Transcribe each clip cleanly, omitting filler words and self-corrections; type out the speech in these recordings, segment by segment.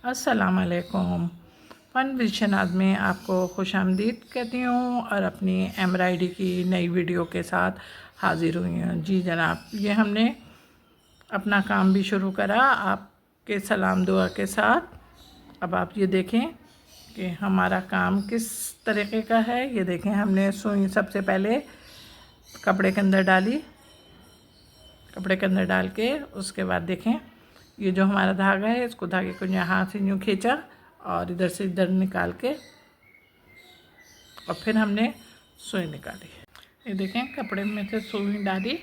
अस्सलाम वालेकुम। फन विश्वनाथ में आपको खुशामदीद कहती हूँ और अपनी एम्ब्रॉयडरी की नई वीडियो के साथ हाज़िर हुई हूँ। जी जनाब, ये हमने अपना काम भी शुरू करा आपके सलाम दुआ के साथ। अब आप ये देखें कि हमारा काम किस तरीक़े का है। ये देखें, हमने सुई सबसे पहले कपड़े के अंदर डाली, कपड़े के अंदर डाल के उसके बाद देखें ये जो हमारा धागा है, इसको धागे को यहाँ से यूँ खींचा और इधर से इधर निकाल के और फिर हमने सुई निकाली। ये देखें, कपड़े में से सुई डाली,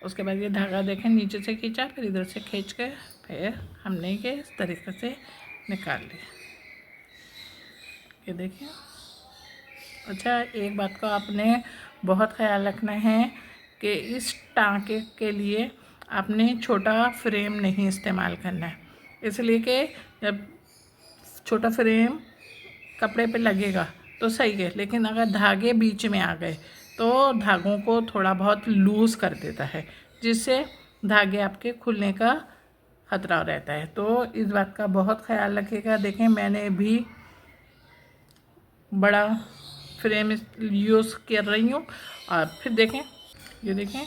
उसके बाद ये धागा देखें नीचे से खींचा, फिर इधर से खींच के फिर हमने ये इस तरीके से निकाल लिया। ये देखें। अच्छा, एक बात का आपने बहुत ख्याल रखना है कि इस टाँके के लिए आपने छोटा फ्रेम नहीं इस्तेमाल करना है, इसलिए कि जब छोटा फ्रेम कपड़े पे लगेगा तो सही है, लेकिन अगर धागे बीच में आ गए तो धागों को थोड़ा बहुत लूज़ कर देता है, जिससे धागे आपके खुलने का ख़तरा रहता है। तो इस बात का बहुत ख्याल रखिएगा। देखें, मैंने भी बड़ा फ्रेम यूज़ कर रही हूँ। और फिर देखें, ये देखें,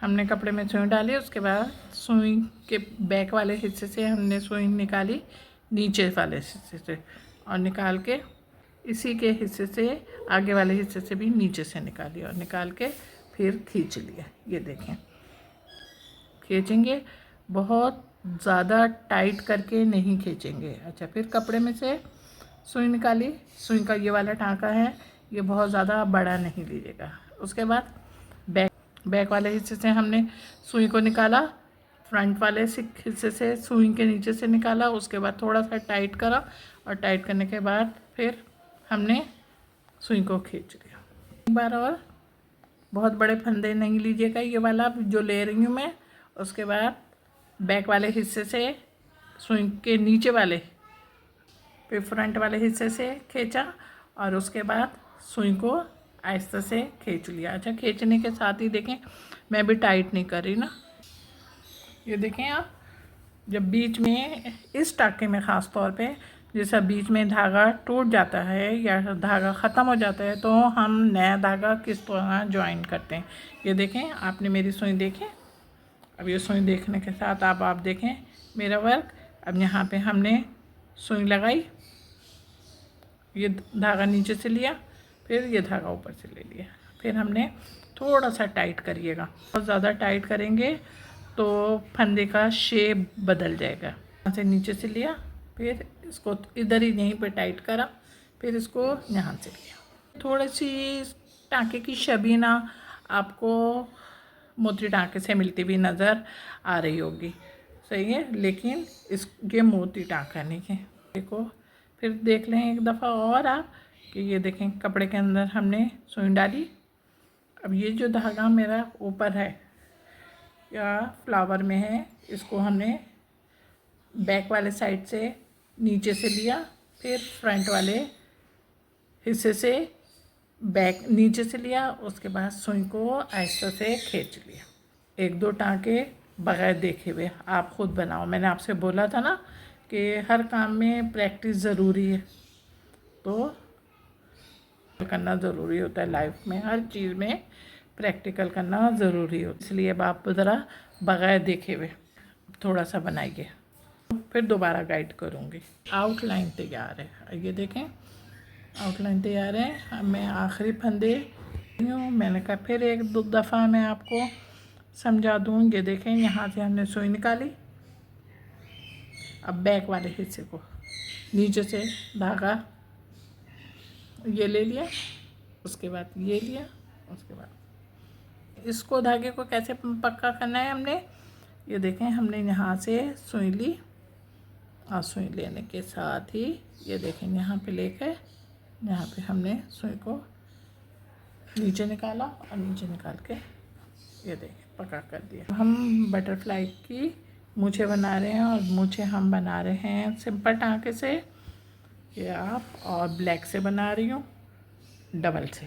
हमने कपड़े में सुई डाली, उसके बाद सुई के बैक वाले हिस्से से हमने सुई निकाली, नीचे वाले हिस्से से, और निकाल के इसी के हिस्से से आगे वाले हिस्से से भी नीचे से निकाली और निकाल के फिर खींच लिया। ये देखें, खींचेंगे, बहुत ज़्यादा टाइट करके नहीं खींचेंगे। अच्छा, फिर कपड़े में से सुई निकाली, सुई का ये वाला टाँका है, ये बहुत ज़्यादा बड़ा नहीं लीजिएगा। उसके बाद बैक वाले हिस्से से हमने सुई को निकाला, फ्रंट वाले हिस्से से सुई के नीचे से निकाला, उसके बाद थोड़ा सा टाइट करा और टाइट करने के बाद फिर हमने सुई को खींच लिया। एक बार और, बहुत बड़े फंदे नहीं लीजिएगा, ये वाला जो ले रही हूँ मैं। उसके बाद बैक वाले हिस्से से सुई के नीचे वाले फिर फ्रंट वाले हिस्से से खींचा और उसके बाद सुई को आहिस्ते से खींच लिया। अच्छा, खींचने के साथ ही देखें, मैं भी टाइट नहीं कर रही ना। ये देखें आप, जब बीच में इस टाँके में ख़ास तौर पे जैसा बीच में धागा टूट जाता है या धागा ख़त्म हो जाता है, तो हम नया धागा किस तरह ज्वाइन करते हैं। ये देखें, आपने मेरी सुई देखी। अब ये सुई देखने के साथ आप देखें मेरा वर्क। अब यहाँ पे हमने सुई लगाई, ये धागा नीचे से लिया, फिर ये धागा ऊपर से ले लिया, फिर हमने थोड़ा सा टाइट करिएगा। बहुत ज़्यादा टाइट करेंगे तो फंदे का शेप बदल जाएगा। यहाँ से नीचे से लिया, फिर इसको इधर ही यहीं पे टाइट करा, फिर इसको यहाँ से लिया। थोड़ी सी टाँके की शबीना आपको मोती टाँके से मिलती भी नज़र आ रही होगी, सही है, लेकिन ये मोती टाँका नहीं है। देखो, फिर देख लें एक दफ़ा और आप कि ये देखें, कपड़े के अंदर हमने सुई डाली। अब ये जो धागा मेरा ऊपर है या फ्लावर में है, इसको हमने बैक वाले साइड से नीचे से लिया, फिर फ्रंट वाले हिस्से से बैक नीचे से लिया, उसके बाद सुई को आहिस्ते से खींच लिया। एक दो टाँके बगैर देखे हुए आप ख़ुद बनाओ। मैंने आपसे बोला था ना कि हर काम में प्रैक्टिस ज़रूरी है, तो करना ज़रूरी होता है। लाइफ में हर चीज़ में प्रैक्टिकल करना ज़रूरी होता है, इसलिए अब आप ज़रा बगैर देखे हुए थोड़ा सा बनाइए, फिर दोबारा गाइड करूँगी। आउटलाइन तैयार है, ये देखें, आउटलाइन तैयार है। अब मैं आखिरी फंदे हूँ, मैंने कहा फिर एक दो दफ़ा मैं आपको समझा दूँ। ये देखें, यहाँ से हमने सुई निकाली, अब बैक वाले हिस्से को नीचे से धागा ये ले लिया, उसके बाद ये लिया, उसके बाद इसको धागे को कैसे पक्का करना है हमने, ये देखें, हमने यहाँ से सुई ली और सुई लेने के साथ ही ये देखें, यहाँ पे लेकर यहाँ पे हमने सुई को नीचे निकाला और नीचे निकाल के ये देखें पक्का कर दिया। हम बटरफ्लाई की मूछें बना रहे हैं और मूछें हम बना रहे हैं सिंपल टाँके से, ये आप, और ब्लैक से बना रही हूँ डबल से।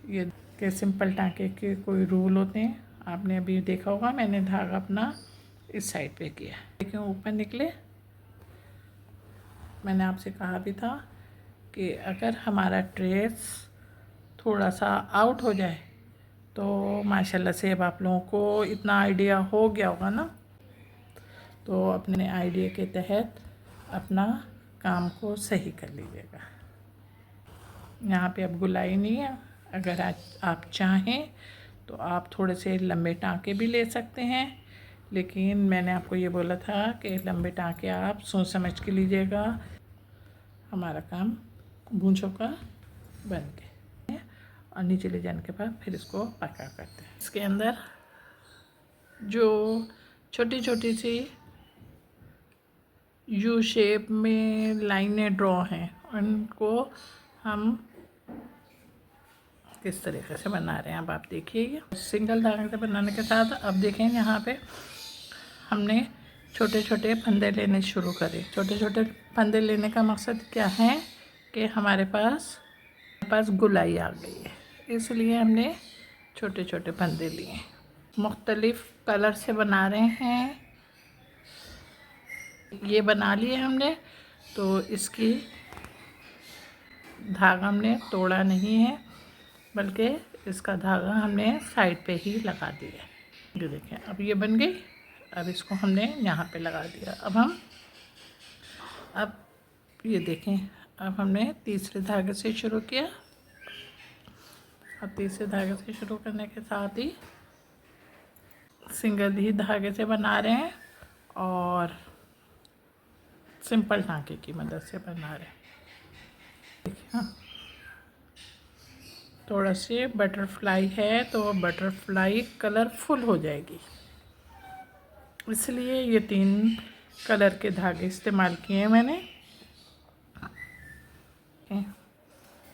ये के सिंपल टाँके के कोई रूल होते हैं, आपने अभी देखा होगा। मैंने धागा अपना इस साइड पे किया, देखिए ऊपर निकले, मैंने आपसे कहा भी था कि अगर हमारा ट्रेस थोड़ा सा आउट हो जाए तो माशाल्लाह से अब आप लोगों को इतना आइडिया हो गया होगा ना, तो अपने आइडिया के तहत अपना काम को सही कर लीजिएगा। यहाँ पे अब गुलाई नहीं है। अगर आज आप चाहें तो आप थोड़े से लंबे टाँके भी ले सकते हैं, लेकिन मैंने आपको ये बोला था कि लंबे टाँके आप सोच समझ के लीजिएगा। हमारा काम भूंजों का बन गया और नीचे ले जाने के बाद फिर इसको पका करते हैं। इसके अंदर जो छोटी छोटी सी यू शेप में लाइनें ड्रॉ हैं उनको हम किस तरीके से बना रहे हैं अब आप देखिए। सिंगल धागे से बनाने के साथ अब देखें यहाँ पे हमने छोटे छोटे फंदे लेने शुरू करे। छोटे छोटे फंदे लेने का मकसद क्या है कि हमारे पास गुलाई आ गई है, इसलिए हमने छोटे छोटे फंदे लिए। मुख्तलिफ़ कलर से बना रहे हैं। ये बना लिए हमने, तो इसकी धागा हमने तोड़ा नहीं है, बल्कि इसका धागा हमने साइड पे ही लगा दिया। ये देखें अब ये बन गई। अब इसको हमने यहाँ पे लगा दिया। अब ये देखें, अब हमने तीसरे धागे से शुरू किया। अब तीसरे धागे से शुरू करने के साथ ही सिंगल ही धागे से बना रहे हैं और सिंपल टाँके की मदद से बना रहे हैं। देखिए हाँ, थोड़ा सी बटरफ्लाई है तो बटरफ्लाई कलरफुल हो जाएगी, इसलिए ये 3 कलर के धागे इस्तेमाल किए हैं मैंने।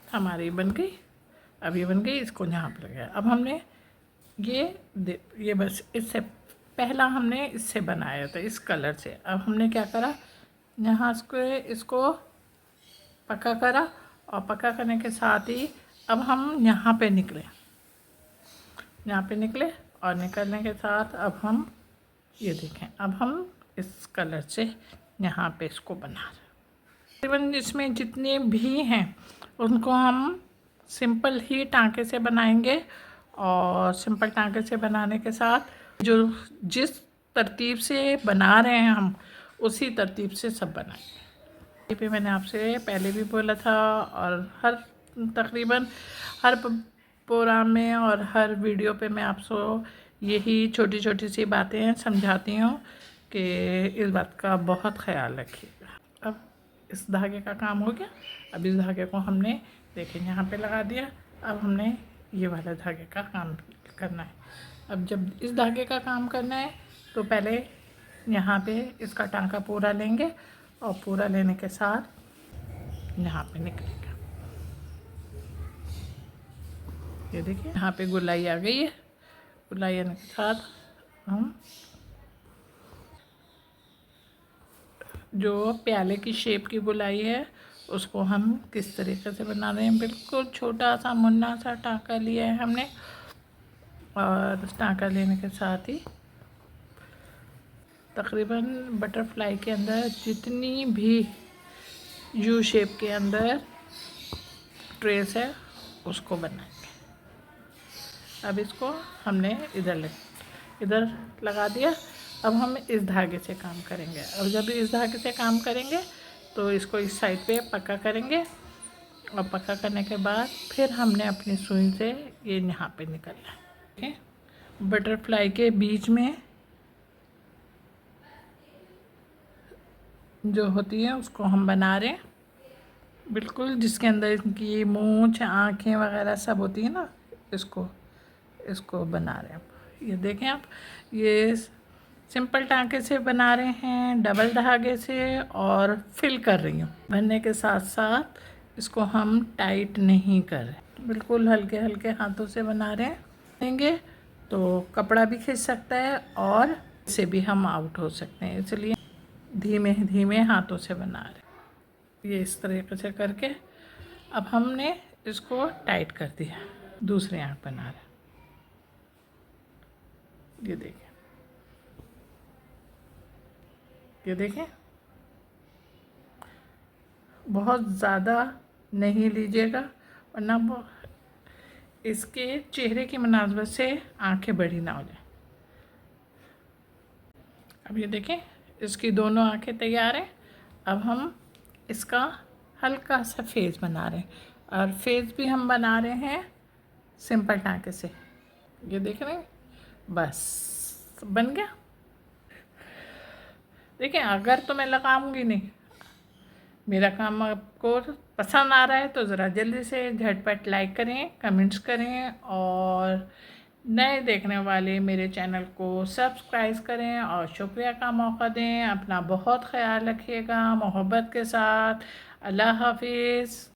हमारी बन गई। अब ये बन गई, इसको यहाँ पर लगाया। अब हमने ये बस इससे पहला हमने इससे बनाया था इस कलर से। अब हमने क्या करा, यहाँ इसको पक्का करा और पक्का करने के साथ ही अब हम यहाँ पे निकले और निकलने के साथ अब हम ये देखें, अब हम इस कलर से यहाँ पे इसको बना रहे हैं। तकरीबन इसमें जितने भी हैं उनको हम सिंपल ही टाँके से बनाएंगे और सिंपल टाँके से बनाने के साथ जिस तरतीब से बना रहे हैं हम उसी तरतीब से सब बनाएंगे। ये भी मैंने आपसे पहले भी बोला था और तकरीबन हर प्रोग्राम में और हर वीडियो पे मैं आपको यही छोटी छोटी सी बातें समझाती हूँ कि इस बात का बहुत ख्याल रखिएगा। अब इस धागे का काम हो गया। अब इस धागे को हमने देखें यहाँ पे लगा दिया। अब हमने ये वाला धागे का काम करना है। अब जब इस धागे का काम करना है तो पहले यहाँ पे इसका टाँका पूरा लेंगे और पूरा लेने के साथ यहाँ पे निकलेगा। ये देखिए यहाँ पे गुलाई आ गई है। गुलाई आने के साथ हम जो प्याले की शेप की गुलाई है उसको हम किस तरीके से बना रहे हैं। बिल्कुल छोटा सा मुन्ना सा टाँका लिया है हमने और उस टाँका लेने के साथ ही तकरीबन बटरफ्लाई के अंदर जितनी भी यू शेप के अंदर ट्रेस है उसको बनाएंगे। अब इसको हमने इधर लगा दिया। अब हम इस धागे से काम करेंगे और जब इस धागे से काम करेंगे तो इसको इस साइड पे पक्का करेंगे और पक्का करने के बाद फिर हमने अपनी सुई से ये यहाँ पे निकलना है। ठीक है, बटरफ्लाई के बीच में जो होती है उसको हम बना रहे हैं, बिल्कुल जिसके अंदर इनकी मूंछ आँखें वगैरह सब होती है ना, इसको बना रहे हैं। ये देखें आप, ये सिंपल टाँके से बना रहे हैं, डबल धागे से और फिल कर रही हूँ। भरने के साथ साथ इसको हम टाइट नहीं कर रहे, बिल्कुल हल्के हल्के हाथों से बना रहे हैं। देंगे तो कपड़ा भी खिंच सकता है और इससे भी हम आउट हो सकते हैं, इसलिए धीमे धीमे हाथों से बना रहे हैं। ये इस तरीके से करके अब हमने इसको टाइट कर दिया। दूसरी आँख बना रहे हैं। ये देखें बहुत ज़्यादा नहीं लीजिएगा, वरना इसके चेहरे की मुनासबत से आंखें बड़ी ना हो जाए। अब ये देखें, इसकी दोनों आंखें तैयार हैं। अब हम इसका हल्का सा फेस बना रहे हैं, और फेस भी हम बना रहे हैं सिंपल टाँके से। ये देख रहे हैं, बस बन गया। देखिए, अगर तो मैं लगाऊंगी नहीं, मेरा काम आपको पसंद आ रहा है तो ज़रा जल्दी से झटपट लाइक करें, कमेंट्स करें, और नए देखने वाले मेरे चैनल को सब्सक्राइब करें और शुक्रिया का मौका दें। अपना बहुत ख्याल रखिएगा मोहब्बत के साथ। अल्लाह हाफिज़।